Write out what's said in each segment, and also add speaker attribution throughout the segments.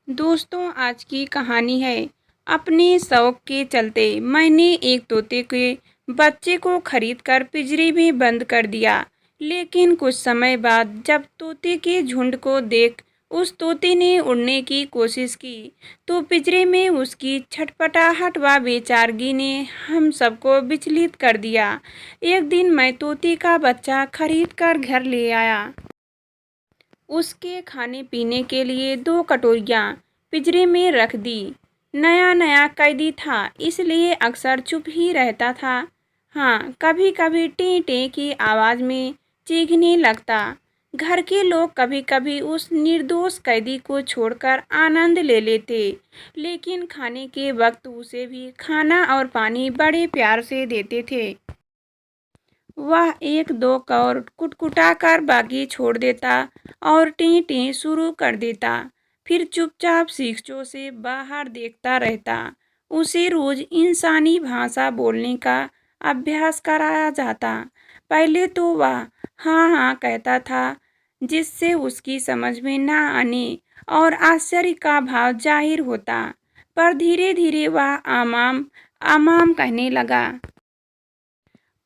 Speaker 1: दोस्तों, आज की कहानी है। अपने शौक के चलते मैंने एक तोते के बच्चे को खरीदकर पिंजरे में बंद कर दिया। लेकिन कुछ समय बाद जब तोते के झुंड को देख उस तोते ने उड़ने की कोशिश की तो पिंजरे में उसकी छटपटाहट व बेचारगी ने हम सबको विचलित कर दिया। एक दिन मैं तोते का बच्चा खरीद कर घर ले आया। उसके खाने पीने के लिए 2 कटोरियाँ पिंजरे में रख दी। नया नया कैदी था, इसलिए अक्सर चुप ही रहता था। हाँ, कभी कभी टें टें की आवाज़ में चीखने लगता। घर के लोग कभी कभी उस निर्दोष कैदी को छोड़कर आनंद ले लेते, लेकिन खाने के वक्त उसे भी खाना और पानी बड़े प्यार से देते थे। वह एक दो कौर कुटकुटाकर बाकी छोड़ देता और टीं टीं शुरू कर देता, फिर चुपचाप शिक्षों से बाहर देखता रहता। उसे रोज इंसानी भाषा बोलने का अभ्यास कराया जाता। पहले तो वह हाँ हाँ कहता था, जिससे उसकी समझ में ना आने और आश्चर्य का भाव जाहिर होता, पर धीरे धीरे वह आमाम आमाम कहने लगा।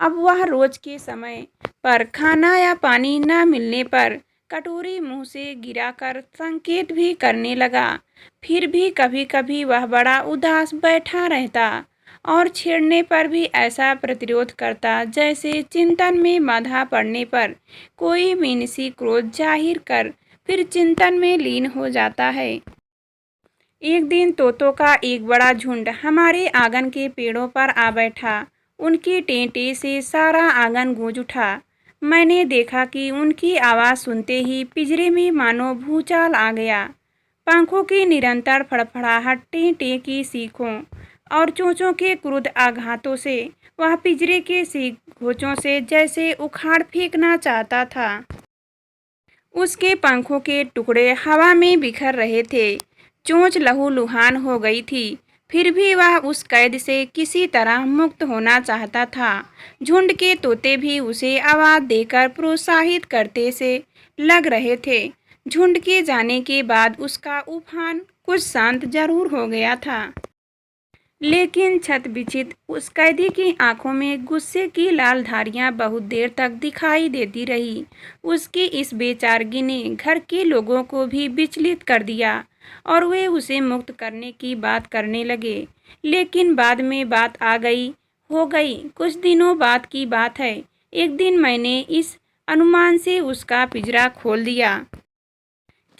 Speaker 1: अब वह रोज के समय पर खाना या पानी न मिलने पर कटोरी मुंह से गिराकर संकेत भी करने लगा। फिर भी कभी कभी वह बड़ा उदास बैठा रहता और छेड़ने पर भी ऐसा प्रतिरोध करता जैसे चिंतन में बाधा पड़ने पर कोई मीनसी क्रोध जाहिर कर फिर चिंतन में लीन हो जाता है। एक दिन तोतों का एक बड़ा झुंड हमारे आंगन के पेड़ों पर आ बैठा। उनकी टेंटे से सारा आंगन गूंज उठा। मैंने देखा कि उनकी आवाज़ सुनते ही पिंजरे में मानो भूचाल आ गया। पंखों की निरंतर फड़फड़ाहट, टें टें की सीखों और चोंचों के क्रुद्ध आघातों से वह पिंजरे के घोंचों से जैसे उखाड़ फेंकना चाहता था। उसके पंखों के टुकड़े हवा में बिखर रहे थे, चोंच लहूलुहान हो गई थी। फिर भी वह उस कैद से किसी तरह मुक्त होना चाहता था। झुंड के तोते भी उसे आवाज़ देकर प्रोत्साहित करते से लग रहे थे। झुंड के जाने के बाद उसका उफान कुछ शांत जरूर हो गया था, लेकिन छतबिछित उस कैदी की आंखों में गुस्से की लाल धारियां बहुत देर तक दिखाई देती रही। उसकी इस बेचारगी ने घर के लोगों को भी विचलित कर दिया और वे उसे मुक्त करने की बात करने लगे। लेकिन बाद में बात आ गई हो गई। कुछ दिनों बाद की बात है। एक दिन मैंने इस अनुमान से उसका पिंजरा खोल दिया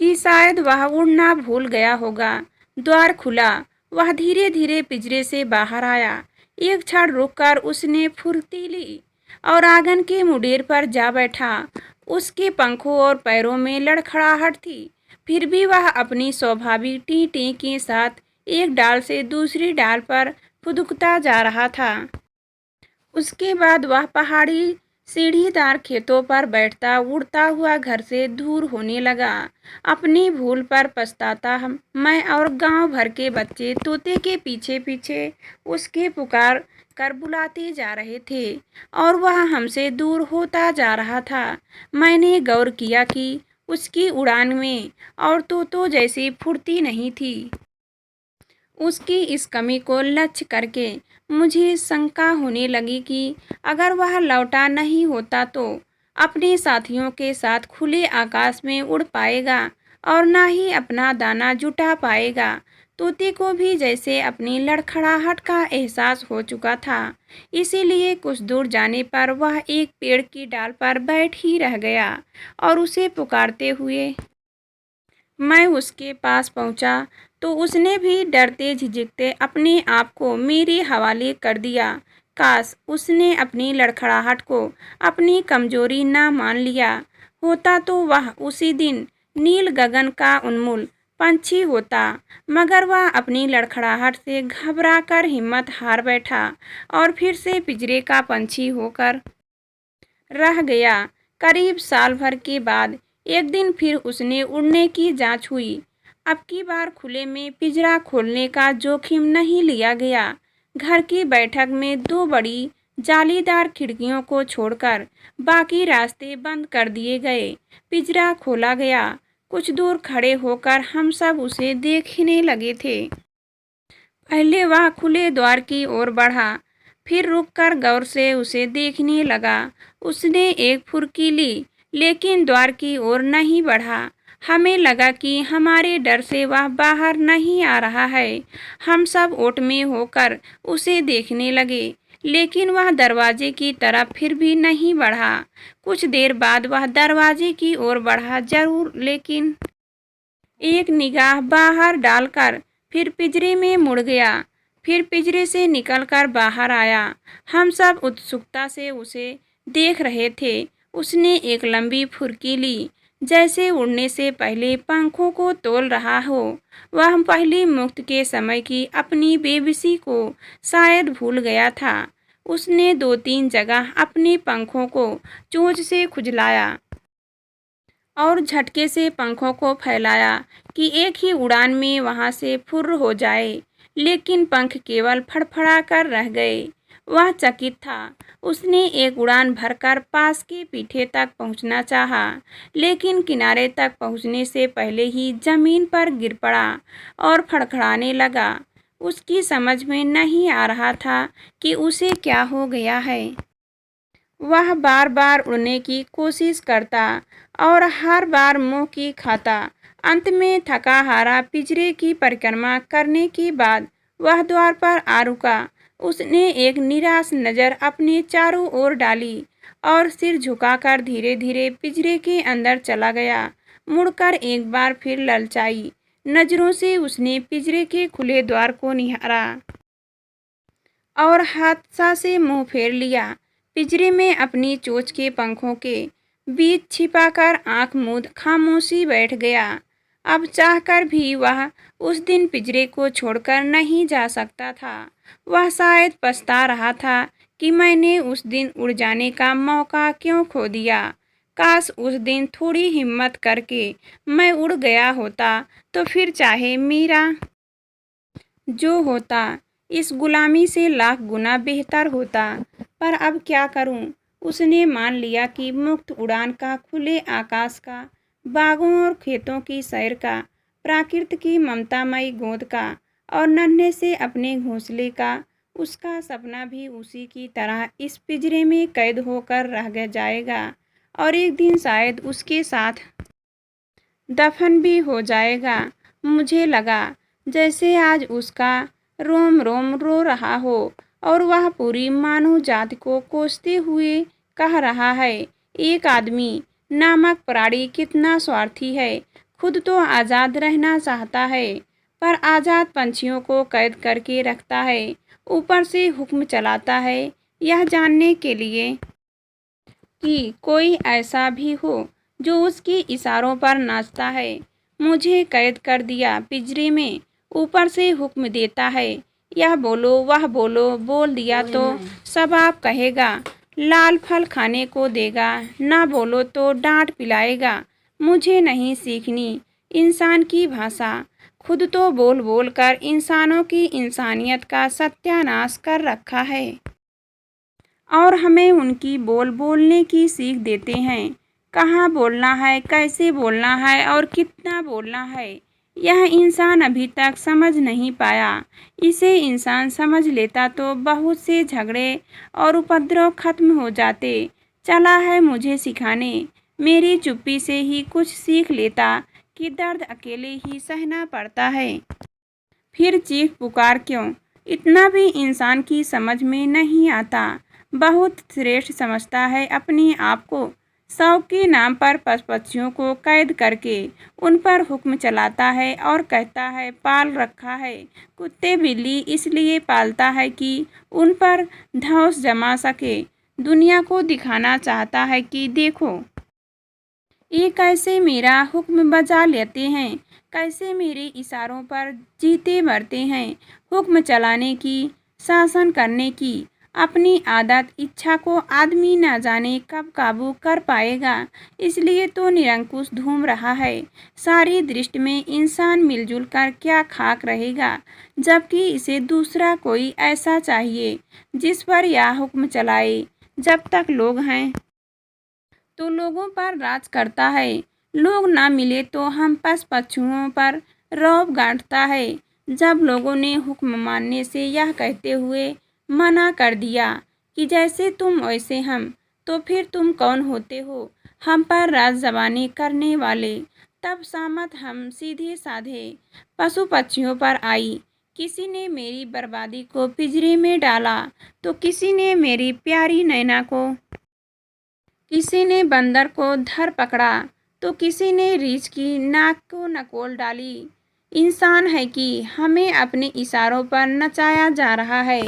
Speaker 1: कि शायद वह उड़ना भूल गया होगा। द्वार खुला, वह धीरे धीरे पिंजरे से बाहर आया। एक क्षण रुककर उसने फुर्ती ली और आंगन के मुडेर पर जा बैठा। उसके पंखों और पैरों में लड़खड़ाहट थी, फिर भी वह अपनी स्वाभाविक टी टी के साथ एक डाल से दूसरी डाल पर फुदकता जा रहा था। उसके बाद वह पहाड़ी सीढ़ीदार खेतों पर बैठता उड़ता हुआ घर से दूर होने लगा। अपनी भूल पर पछताता मैं और गांव भर के बच्चे तोते के पीछे पीछे उसके पुकार कर बुलाते जा रहे थे और वह हमसे दूर होता जा रहा था। मैंने गौर किया कि उसकी उड़ान में और तोतों जैसी फुर्ती नहीं थी। उसकी इस कमी को लक्ष्य करके मुझे शंका होने लगी कि अगर वह लौटा नहीं होता तो अपने साथियों के साथ खुले आकाश में उड़ पाएगा और ना ही अपना दाना जुटा पाएगा। तोते को भी जैसे अपनी लड़खड़ाहट का एहसास हो चुका था, इसीलिए कुछ दूर जाने पर वह एक पेड़ की डाल पर बैठ ही रह गया और उसे पुकारते हुए मैं उसके पास पहुंचा तो उसने भी डरते झिझकते अपने आप को मेरे हवाले कर दिया। काश उसने अपनी लड़खड़ाहट को अपनी कमजोरी ना मान लिया होता तो वह उसी दिन नील गगन का उन्मूल पंछी होता। मगर वह अपनी लड़खड़ाहट से घबराकर हिम्मत हार बैठा और फिर से पिंजरे का पंछी होकर रह गया। करीब साल भर के बाद एक दिन फिर उसने उड़ने की जांच हुई। अब की बार खुले में पिंजरा खोलने का जोखिम नहीं लिया गया। घर की बैठक में 2 बड़ी जालीदार खिड़कियों को छोड़कर बाकी रास्ते बंद कर दिए गए। पिंजरा खोला गया कुछ दूर खड़े होकर हम सब उसे देखने लगे थे। पहले वह खुले द्वार की ओर बढ़ा, फिर रुककर गौर से उसे देखने लगा। उसने एक फुर्ती ली, लेकिन द्वार की ओर नहीं बढ़ा। हमें लगा कि हमारे डर से वह बाहर नहीं आ रहा है। हम सब ओट में होकर उसे देखने लगे, लेकिन वह दरवाजे की तरफ फिर भी नहीं बढ़ा। कुछ देर बाद वह दरवाजे की ओर बढ़ा जरूर, लेकिन एक निगाह बाहर डालकर फिर पिंजरे में मुड़ गया। फिर पिंजरे से निकलकर बाहर आया। हम सब उत्सुकता से उसे देख रहे थे। उसने एक लंबी फुर्की ली, जैसे उड़ने से पहले पंखों को तोल रहा हो। वह पहली मुक्त के समय की अपनी बेबसी को शायद भूल गया था। उसने 2-3 जगह अपने पंखों को चोंच से खुजलाया और झटके से पंखों को फैलाया कि एक ही उड़ान में वहां से फुर्र हो जाए, लेकिन पंख केवल फड़फड़ा कर रह गए। वह चकित था। उसने एक उड़ान भरकर पास के पीठे तक पहुंचना चाहा, लेकिन किनारे तक पहुंचने से पहले ही जमीन पर गिर पड़ा और फड़फड़ाने लगा। उसकी समझ में नहीं आ रहा था कि उसे क्या हो गया है। वह बार बार उड़ने की कोशिश करता और हर बार मुंह की खाता। अंत में थका हारा पिंजरे की परिक्रमा करने के बाद वह द्वार पर आ रुका। उसने एक निराश नज़र अपने चारों ओर डाली और सिर झुकाकर धीरे धीरे पिंजरे के अंदर चला गया। मुड़कर एक बार फिर ललचाई नजरों से उसने पिंजरे के खुले द्वार को निहारा और हादसा से मुंह फेर लिया। पिंजरे में अपनी चोंच के पंखों के बीच छिपाकर आंख मूंद खामोशी बैठ गया। अब चाहकर भी वह उस दिन पिंजरे को छोड़कर नहीं जा सकता था। वह शायद पछता रहा था कि मैंने उस दिन उड़ जाने का मौका क्यों खो दिया। काश उस दिन थोड़ी हिम्मत करके मैं उड़ गया होता, तो फिर चाहे मेरा जो होता इस गुलामी से लाख गुना बेहतर होता। पर अब क्या करूं? उसने मान लिया कि मुक्त उड़ान का, खुले आकाश का, बागों और खेतों की सैर का, प्रकृति की ममतामयी गोद का और नन्हे से अपने घोंसले का, उसका सपना भी उसी की तरह इस पिंजरे में कैद होकर रह जाएगा और एक दिन शायद उसके साथ दफन भी हो जाएगा। मुझे लगा जैसे आज उसका रोम रोम रो रहा हो और वह पूरी मानव जाति को कोसते हुए कह रहा है, एक आदमी नामक प्राणी कितना स्वार्थी है। खुद तो आज़ाद रहना चाहता है, पर आज़ाद पंछियों को कैद करके रखता है। ऊपर से हुक्म चलाता है यह जानने के लिए कि कोई ऐसा भी हो जो उसके इशारों पर नाचता है। मुझे कैद कर दिया पिंजरे में, ऊपर से हुक्म देता है यह बोलो वह बोलो, बोल दिया तो सब आप कहेगा, लाल फल खाने को देगा, ना बोलो तो डांट पिलाएगा। मुझे नहीं सीखनी इंसान की भाषा। खुद तो बोल बोल कर इंसानों की इंसानियत का सत्यानाश कर रखा है और हमें उनकी बोलने की सीख देते हैं। कहाँ बोलना है, कैसे बोलना है और कितना बोलना है, यह इंसान अभी तक समझ नहीं पाया। इसे इंसान समझ लेता तो बहुत से झगड़े और उपद्रव खत्म हो जाते। चला है मुझे सिखाने, मेरी चुप्पी से ही कुछ सीख लेता कि दर्द अकेले ही सहना पड़ता है। फिर चीख पुकार क्यों, इतना भी इंसान की समझ में नहीं आता। बहुत श्रेष्ठ समझता है अपने आप को। शौक के नाम पर पशुओं को कैद करके उन पर हुक्म चलाता है और कहता है पाल रखा है। कुत्ते बिल्ली इसलिए पालता है कि उन पर धौंस जमा सके। दुनिया को दिखाना चाहता है कि देखो ये कैसे मेरा हुक्म बजा लेते हैं, कैसे मेरे इशारों पर जीते मरते हैं। हुक्म चलाने की, शासन करने की अपनी आदत इच्छा को आदमी न जाने कब काबू कर पाएगा। इसलिए तो निरंकुश घूम रहा है। सारी दृष्टि में इंसान मिलजुल कर क्या खाक रहेगा, जबकि इसे दूसरा कोई ऐसा चाहिए जिस पर यह हुक्म चलाए। जब तक लोग हैं तो लोगों पर राज करता है, लोग ना मिले तो हम पशु पक्षियों पर रौब गांठता है। जब लोगों ने हुक्म मानने से यह कहते हुए मना कर दिया कि जैसे तुम वैसे हम, तो फिर तुम कौन होते हो हम पर राज जबानी करने वाले। तब सामत हम सीधे साधे पशु पक्षियों पर आई। किसी ने मेरी बर्बादी को पिंजरे में डाला, तो किसी ने मेरी प्यारी नैना को, किसी ने बंदर को धर पकड़ा, तो किसी ने रीछ की नाक को नकोल डाली। इंसान है कि हमें अपने इशारों पर नचाया जा रहा है।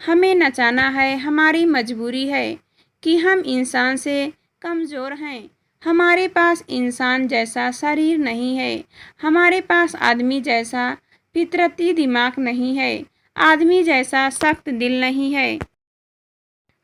Speaker 1: हमें नचाना है, हमारी मजबूरी है कि हम इंसान से कमज़ोर हैं। हमारे पास इंसान जैसा शरीर नहीं है, हमारे पास आदमी जैसा फितरती दिमाग नहीं है, आदमी जैसा सख्त दिल नहीं है,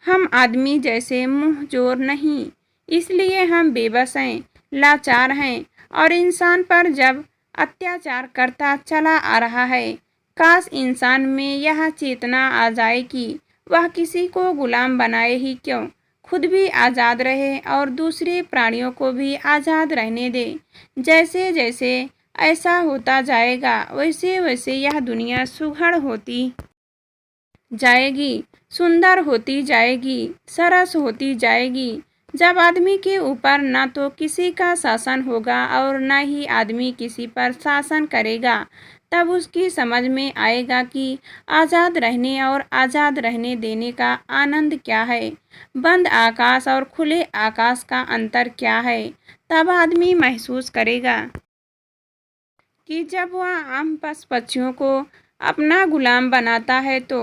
Speaker 1: हम आदमी जैसे मुँह जोर नहीं। इसलिए हम बेबस हैं, लाचार हैं और इंसान पर जब अत्याचार करता चला आ रहा है। काश इंसान में यह चेतना आ जाए कि वह किसी को गुलाम बनाए ही क्यों, खुद भी आज़ाद रहे और दूसरे प्राणियों को भी आज़ाद रहने दे। जैसे जैसे ऐसा होता जाएगा वैसे वैसे यह दुनिया सुघड़ होती जाएगी, सुंदर होती जाएगी, सरस होती जाएगी। जब आदमी के ऊपर न तो किसी का शासन होगा और न ही आदमी किसी पर शासन करेगा, तब उसकी समझ में आएगा कि आज़ाद रहने और आज़ाद रहने देने का आनंद क्या है, बंद आकाश और खुले आकाश का अंतर क्या है। तब आदमी महसूस करेगा कि जब वह आम पशु पक्षियों को अपना गुलाम बनाता है तो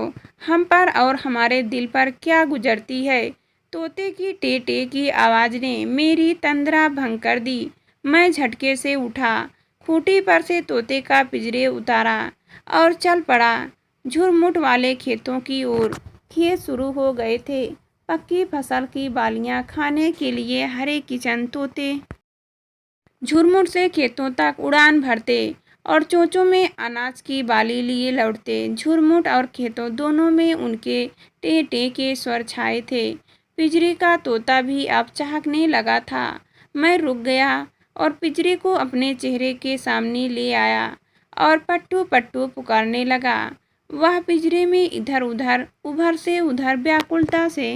Speaker 1: हम पर और हमारे दिल पर क्या गुजरती है। तोते की टे टे की आवाज़ ने मेरी तंद्रा भंग कर दी। मैं झटके से उठा, खूंटी पर से तोते का पिंजरे उतारा और चल पड़ा झुरमुट वाले खेतों की ओर। खेत शुरू हो गए थे, पक्की फसल की बालियां खाने के लिए हरे किचन तोते झुरमुट से खेतों तक उड़ान भरते और चोंचों में अनाज की बाली लिए लौटते। झुरमुट और खेतों दोनों में उनके टे टे के स्वर छाए थे। पिंजरे का तोता भी अब चहकने लगा था। मैं रुक गया और पिंजरे को अपने चेहरे के सामने ले आया और पट्टू पट्टू पुकारने लगा। वह पिंजरे में इधर उधर उधर से उधर व्याकुलता से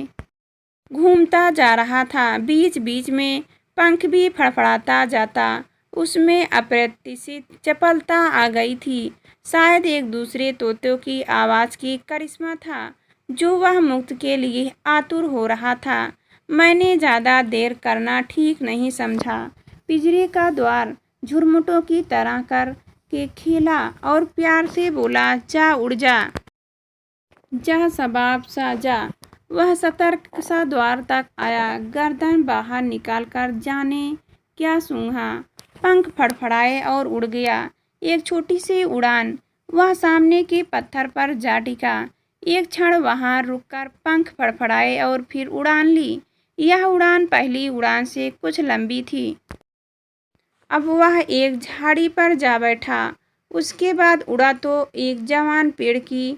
Speaker 1: घूमता जा रहा था। बीच बीच में पंख भी फड़फड़ाता जाता। उसमें अप्रत्याशित चपलता आ गई थी। शायद एक दूसरे तोतों की आवाज़ की करिश्मा था जो वह मुक्त के लिए आतुर हो रहा था। मैंने ज़्यादा देर करना ठीक नहीं समझा। पिंजरे का द्वार झुरमुटों की तरह कर के खेला और प्यार से बोला, जा उड़ जा, जा सबाब सा जा। वह सतर्क सा द्वार तक आया, गर्दन बाहर निकालकर जाने क्या सूंघा, पंख फड़फड़ाए और उड़ गया। एक छोटी सी उड़ान वह सामने के पत्थर पर जा टिका। एक क्षण वहां रुककर पंख फड़फड़ाए और फिर उड़ान ली। यह उड़ान पहली उड़ान से कुछ लंबी थी। अब वह एक झाड़ी पर जा बैठा। उसके बाद उड़ा तो एक जवान पेड़ की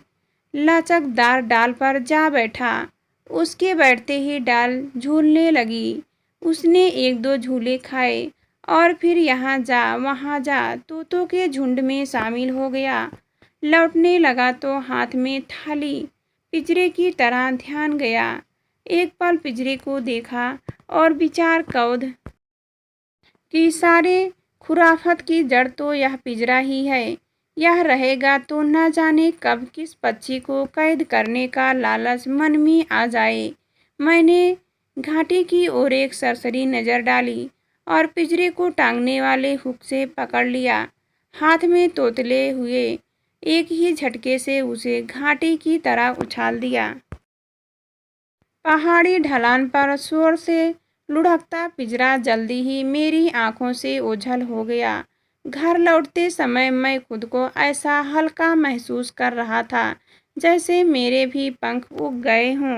Speaker 1: लचकदार डाल पर जा बैठा। उसके बैठते ही डाल झूलने लगी। उसने एक दो झूले खाए और फिर यहाँ जा वहाँ जा तोतों के झुंड में शामिल हो गया। लौटने लगा तो हाथ में थाली पिंजरे की तरह ध्यान गया। एक पल पिंजरे को देखा और विचार कौध कि सारे खुराफत की जड़ तो यह पिंजरा ही है। यह रहेगा तो न जाने कब किस पक्षी को कैद करने का लालच मन में आ जाए। मैंने घाटी की ओर एक सरसरी नज़र डाली और पिंजरे को टांगने वाले हुक से पकड़ लिया। हाथ में तोतले हुए एक ही झटके से उसे घाटी की तरह उछाल दिया। पहाड़ी ढलान पर शोर से लुढ़कता पिंजरा जल्दी ही मेरी आंखों से ओझल हो गया। घर लौटते समय मैं खुद को ऐसा हल्का महसूस कर रहा था जैसे मेरे भी पंख उग गए हों।